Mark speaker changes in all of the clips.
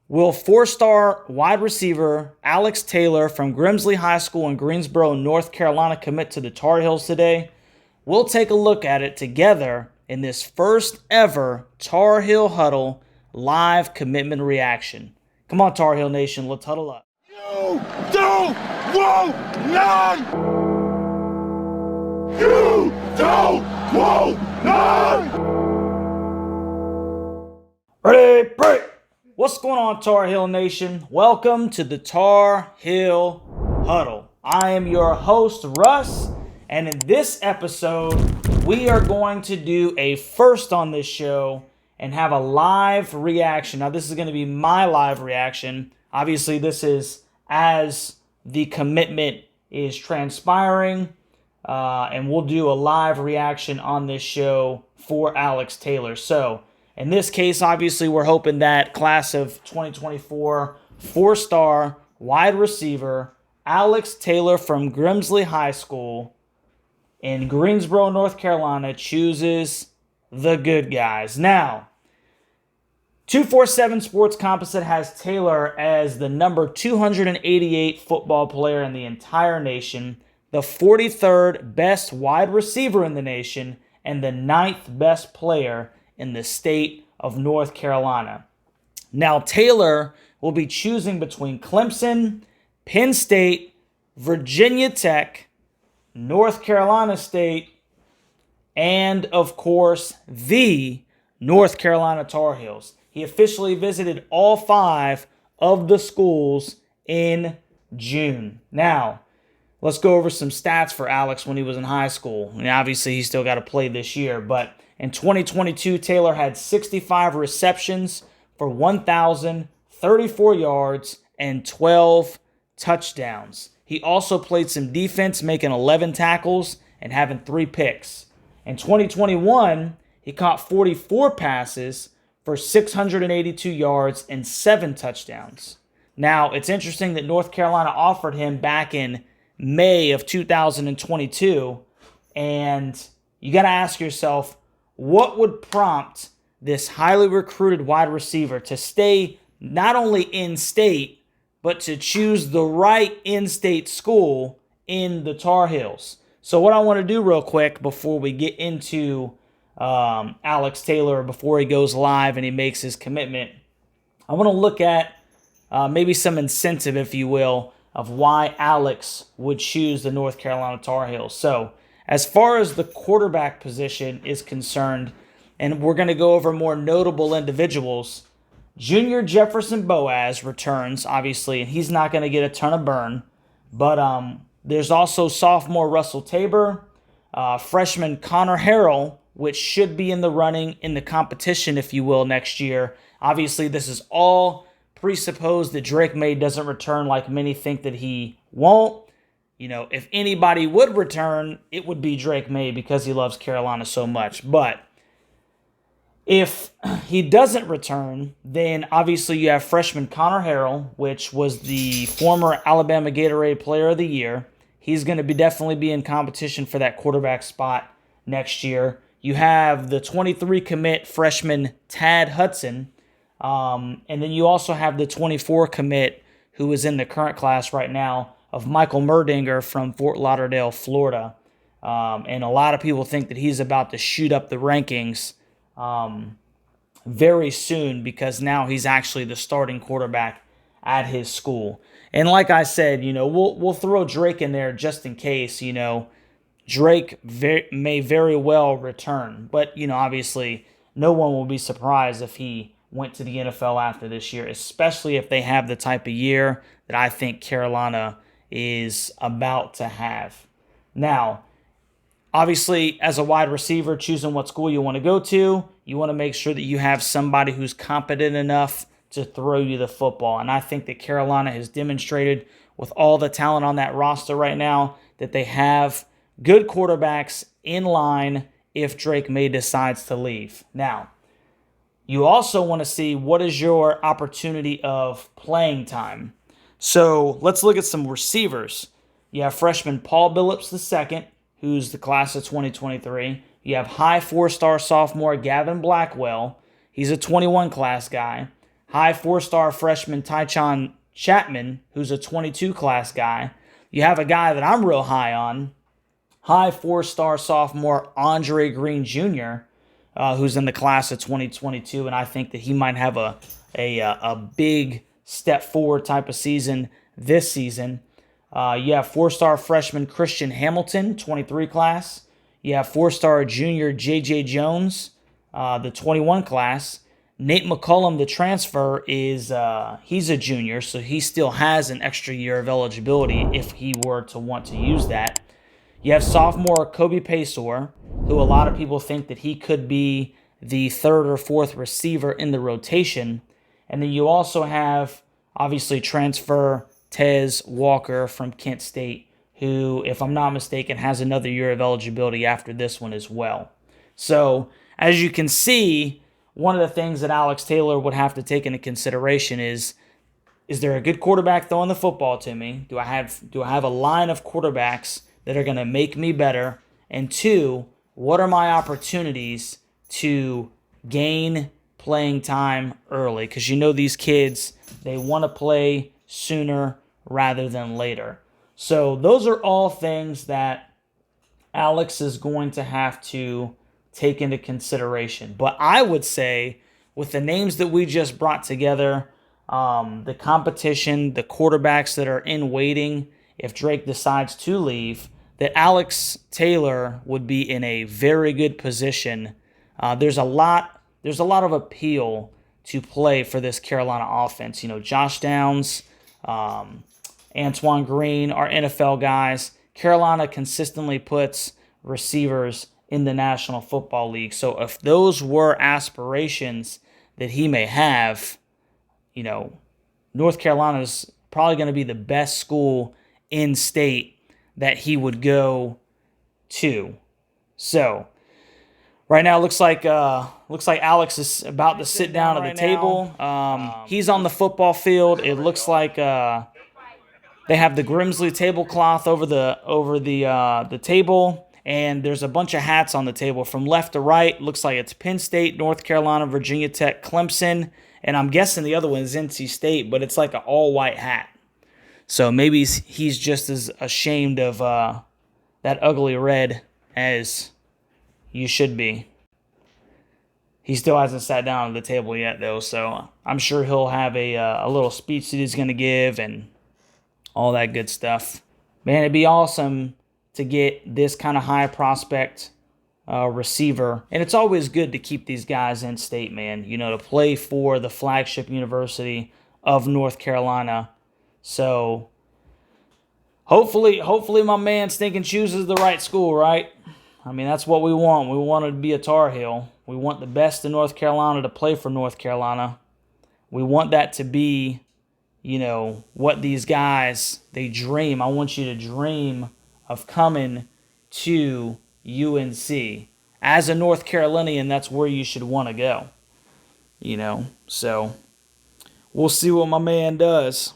Speaker 1: Will four-star wide receiver Alex Taylor from Grimsley High School in Greensboro, North Carolina commit to the Tar Heels today? We'll take a look at it together in this first ever Tar Heel Huddle live commitment reaction. Come on, Tar Heel Nation, let's huddle up.
Speaker 2: You don't want none! You don't want none!
Speaker 1: Ready, break! What's going on, Tar Heel Nation? Welcome to the Tar Heel Huddle. I am your host, Russ, and in this episode, we are going to do a first on this show and have a live reaction. Now, this is going to be my live reaction. Obviously, this is as the commitment is transpiring, and we'll do a live reaction on this show for Alex Taylor. So, in this case, obviously, we're hoping that class of 2024 four-star wide receiver Alex Taylor from Grimsley High School in Greensboro, North Carolina, chooses the good guys. Now, 247 Sports Composite has Taylor as the number 288 football player in the entire nation, the 43rd best wide receiver in the nation, and the 9th best player in the state of North Carolina. Now, Taylor will be choosing between Clemson, Penn State, Virginia Tech, North Carolina State, and, of course, the North Carolina Tar Heels. He officially visited all 5 of the schools in June. Now, let's go over some stats for Alex when he was in high school. And obviously, he's still got to play this year, but in 2022, Taylor had 65 receptions for 1,034 yards and 12 touchdowns. He also played some defense, making 11 tackles and having 3 picks. In 2021, he caught 44 passes for 682 yards and 7 touchdowns. Now, it's interesting that North Carolina offered him back in May of 2022, and you got to ask yourself, what would prompt this highly recruited wide receiver to stay not only in-state, but to choose the right in-state school in the Tar Heels? So what I want to do real quick before we get into Alex Taylor, before he goes live and he makes his commitment, I want to look at maybe some incentive, if you will, of why Alex would choose the North Carolina Tar Heels. So, as far as the quarterback position is concerned, and we're going to go over more notable individuals, Junior Jefferson Boaz returns, obviously, and he's not going to get a ton of burn. But there's also sophomore Russell Tabor, freshman Connor Harrell, which should be in the running in the competition, if you will, next year. Obviously, this is all presupposed that Drake May doesn't return, like many think that he won't. You know, if anybody would return, it would be Drake May because he loves Carolina so much. But if he doesn't return, then obviously you have freshman Connor Harrell, which was the former Alabama Gatorade Player of the Year. He's going to definitely be in competition for that quarterback spot next year. You have the 23 commit freshman Tad Hudson, and then you also have the 24 commit who is in the current class right now of Michael Merdinger from Fort Lauderdale, Florida. And a lot of people think that he's about to shoot up the rankings very soon because now he's actually the starting quarterback at his school. And like I said, you know, we'll throw Drake in there just in case, you know, Drake may very well return. But, you know, obviously no one will be surprised if he went to the NFL after this year, especially if they have the type of year that I think Carolina is about to have. Now, obviously, as a wide receiver, choosing what school you want to go to, you want to make sure that you have somebody who's competent enough to throw you the football. And I think that Carolina has demonstrated with all the talent on that roster right now that they have good quarterbacks in line if Drake May decides to leave. Now, you also want to see what is your opportunity of playing time. So let's look at some receivers. You have freshman Paul Billups II, who's the class of 2023. You have high 4-star sophomore Gavin Blackwell. He's a 21 class guy. high 4-star freshman Tychon Chapman, who's a 22 class guy. You have a guy that I'm real high on, high 4-star sophomore Andre Green Jr., who's in the class of 2022, and I think that he might have a big step forward type of season this season. You have 4-star freshman Christian Hamilton, 23 class. You have 4-star junior J.J. Jones, the 21 class. Nate McCullum, the transfer, he's a junior, so he still has an extra year of eligibility if he were to want to use that. You have sophomore Kobe Paysor, who a lot of people think that he could be the third or fourth receiver in the rotation. And then you also have, obviously, transfer Tez Walker from Kent State, who, if I'm not mistaken, has another year of eligibility after this one as well. So, as you can see, one of the things that Alex Taylor would have to take into consideration is there a good quarterback throwing the football to me? Do I have a line of quarterbacks that are going to make me better? And two, what are my opportunities to gain playing time early? Because you know these kids, they want to play sooner rather than later. So those are all things that Alex is going to have to take into consideration. But I would say, with the names that we just brought together, the competition, the quarterbacks that are in waiting, if Drake decides to leave, that Alex Taylor would be in a very good position. There's a lot of appeal to play for this Carolina offense. You know, Josh Downs, Antoine Green are NFL guys. Carolina consistently puts receivers in the National Football League. So if those were aspirations that he may have, you know, North Carolina is probably going to be the best school in state that he would go to. So right now, looks like Alex is about to sit down at the table. He's on the football field. It looks like they have the Grimsley tablecloth over the table, and there's a bunch of hats on the table from left to right. Looks like it's Penn State, North Carolina, Virginia Tech, Clemson, and I'm guessing the other one is NC State, but it's like an all-white hat. So maybe he's just as ashamed of that ugly red as you should be. He still hasn't sat down at the table yet, though, so I'm sure he'll have a little speech that he's going to give and all that good stuff. Man, it'd be awesome to get this kind of high prospect receiver. And it's always good to keep these guys in state, man, you know, to play for the flagship university of North Carolina. So hopefully my man Stinking chooses the right school, right? I mean, that's what we want. We want to be a Tar Heel. We want the best in North Carolina to play for North Carolina. We want that to be, you know, what these guys, they dream. I want you to dream of coming to UNC. As a North Carolinian, that's where you should want to go. You know, so we'll see what my man does.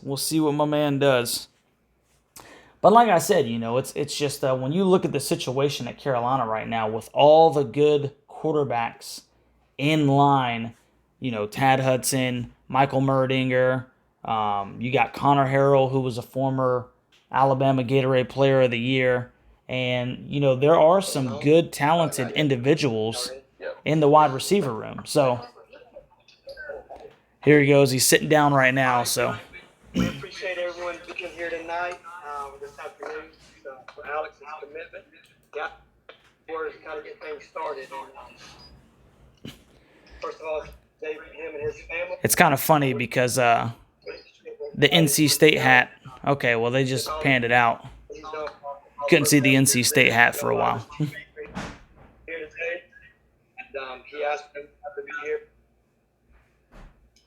Speaker 1: But like I said, you know, it's just when you look at the situation at Carolina right now with all the good quarterbacks in line, you know, Tad Hudson, Michael Merdinger, you got Connor Harrell, who was a former Alabama Gatorade Player of the Year. And, you know, there are some good, talented individuals in the wide receiver room. So here he goes. He's sitting down right now. So
Speaker 3: we appreciate everyone being here tonight this afternoon for Alex's commitment. Yeah, to kind of get things started. First of all, David, him and his family.
Speaker 1: It's kind of funny because the NC State hat. Okay, well, they just panned it out. Couldn't see the NC State hat for a while.
Speaker 3: Here today, and he asked him to be here.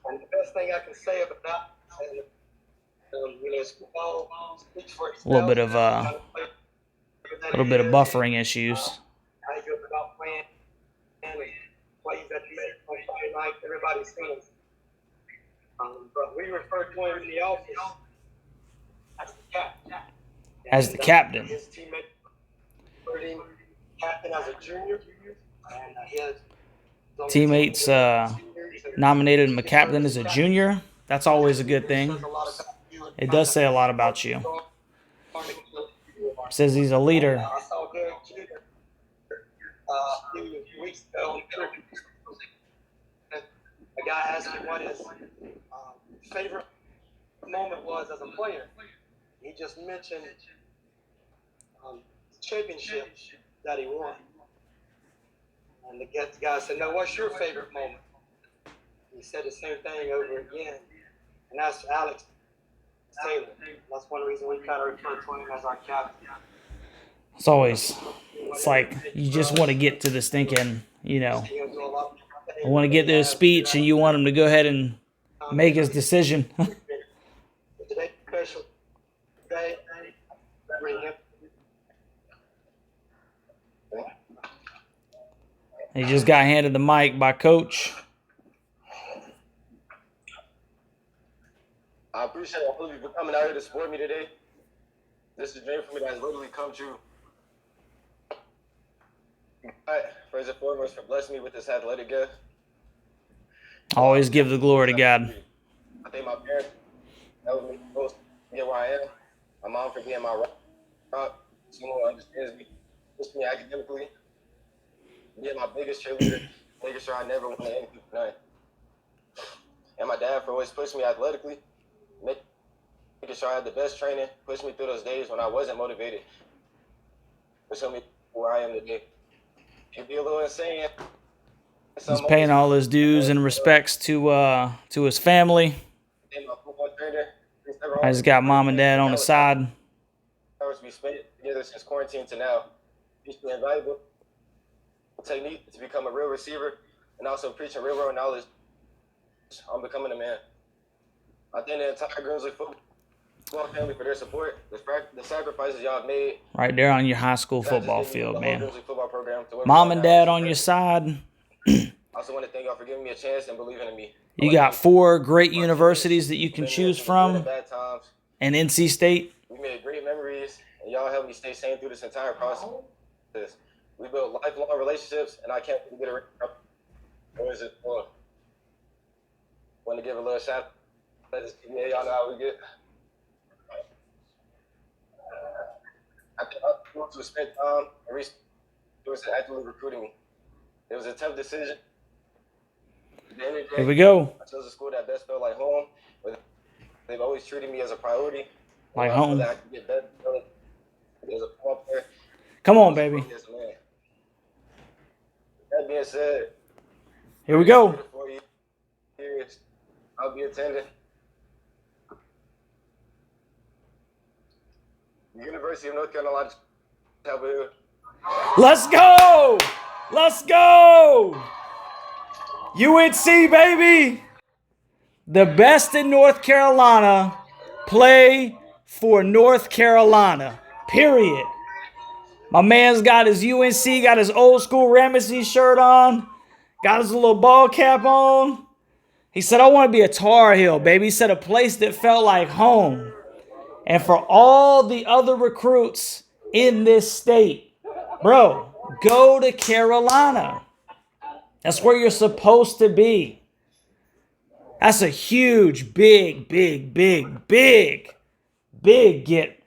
Speaker 3: And the best thing I can say about that, you know, football speaks for itself.
Speaker 1: A little bit of buffering issues.
Speaker 3: How he goes about playing and plays at the on Friday night. Everybody's seen. But we refer to him in the office as the captain.
Speaker 1: As the captain.
Speaker 3: His teammate referred him captain as a junior, and his
Speaker 1: teammates nominated him a captain as a junior. That's always a good thing. It does say a lot about you. It says he's a leader.
Speaker 3: I saw Derek Jeter a few weeks ago. A guy asked me what his favorite moment was as a player. He just mentioned the championship that he won. And the guy said, "No, what's your favorite moment?" He said the same thing over again. And that's Alex Taylor. That's one reason we kind of refer to him as our captain.
Speaker 1: It's like you just want to get to this thinking, I want to get to his speech and you want him to go ahead and make his decision.
Speaker 3: Today's special day.
Speaker 1: He just got handed the mic by Coach.
Speaker 4: I appreciate all of you for coming out here to support me today. This is a dream for me that has literally come true. First and foremost, for blessing me with this athletic gift.
Speaker 1: Always give the glory to God.
Speaker 4: I thank my parents that helped me to get where I am. My mom for being my rock, someone who understands me, pushed me academically, being my biggest cheerleader, making sure I never won anything for nothing. And my dad for always pushing me athletically, making sure I had the best training, pushed me through those days when I wasn't motivated, to show me where I am today. It'd be a little insane.
Speaker 1: He's paying all his dues and respects to his family. He's got mom and dad on his side.
Speaker 4: Hours we spent together since quarantine to now. It's been invaluable technique to become a real receiver and also preaching real world knowledge on becoming a man. I thank the entire Grimsley football family for their support, the sacrifices y'all have made.
Speaker 1: Right there on your high school football field, man. Mom and dad on your side.
Speaker 4: I also want to thank y'all for giving me a chance and believing in me.
Speaker 1: You got 4 great universities that you can choose from, and NC State.
Speaker 4: We made great memories, and y'all helped me stay sane through this entire process. We built lifelong relationships, and I can't get it. What is it for? Want to give a little shout out. Yeah, y'all know how we get. I think I spent time and resources actively recruiting me. It was a tough decision. At the end of the day,
Speaker 1: Here we go.
Speaker 4: I chose a school that best felt like home. They've always treated me as a priority.
Speaker 1: Like home.
Speaker 4: That I could get better as a football player.
Speaker 1: Come on, baby.
Speaker 4: Yes, man. That being said,
Speaker 1: Here we go.
Speaker 4: 4 years, I'll be attending the University of North Carolina.
Speaker 1: Let's go! Let's go! UNC, baby! The best in North Carolina play for North Carolina. Period. My man's got his UNC, got his old school Ramesses shirt on, got his little ball cap on. He said, I want to be a Tar Heel, baby. He said a place that felt like home. And for all the other recruits in this state, bro, go to Carolina. That's where you're supposed to be. That's a huge, big get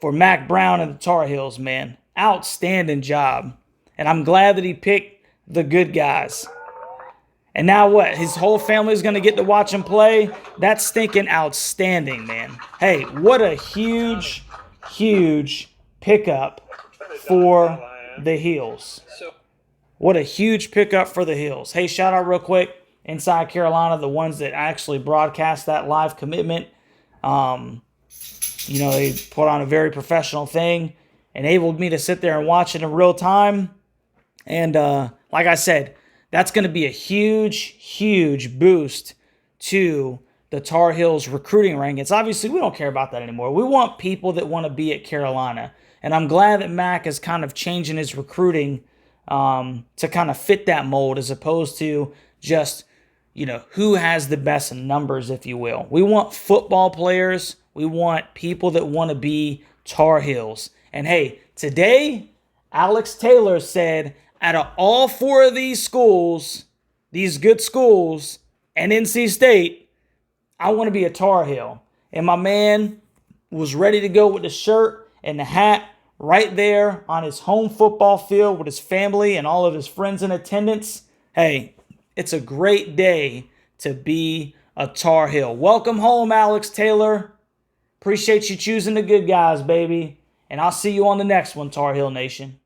Speaker 1: for Mac Brown and the Tar Heels, man. Outstanding job. And I'm glad that he picked the good guys. And now what? His whole family is going to get to watch him play? That's stinking outstanding, man. Hey, what a huge pickup for the Heels. What a huge pickup for the Heels. Hey, shout out real quick, Inside Carolina, the ones that actually broadcast that live commitment. They put on a very professional thing, enabled me to sit there and watch it in real time. And like I said, that's going to be a huge boost to the Tar Heels recruiting rankings. Obviously, we don't care about that anymore. We want people that want to be at Carolina. And I'm glad that Mac is kind of changing his recruiting to kind of fit that mold as opposed to just, who has the best numbers, if you will. We want football players. We want people that want to be Tar Heels. And hey, today, Alex Taylor said, out of all 4 of these schools, these good schools, and NC State, I want to be a Tar Heel. And my man was ready to go with the shirt and the hat right there on his home football field with his family and all of his friends in attendance. Hey, it's a great day to be a Tar Heel. Welcome home, Alex Taylor. Appreciate you choosing the good guys, baby. And I'll see you on the next one, Tar Heel Nation.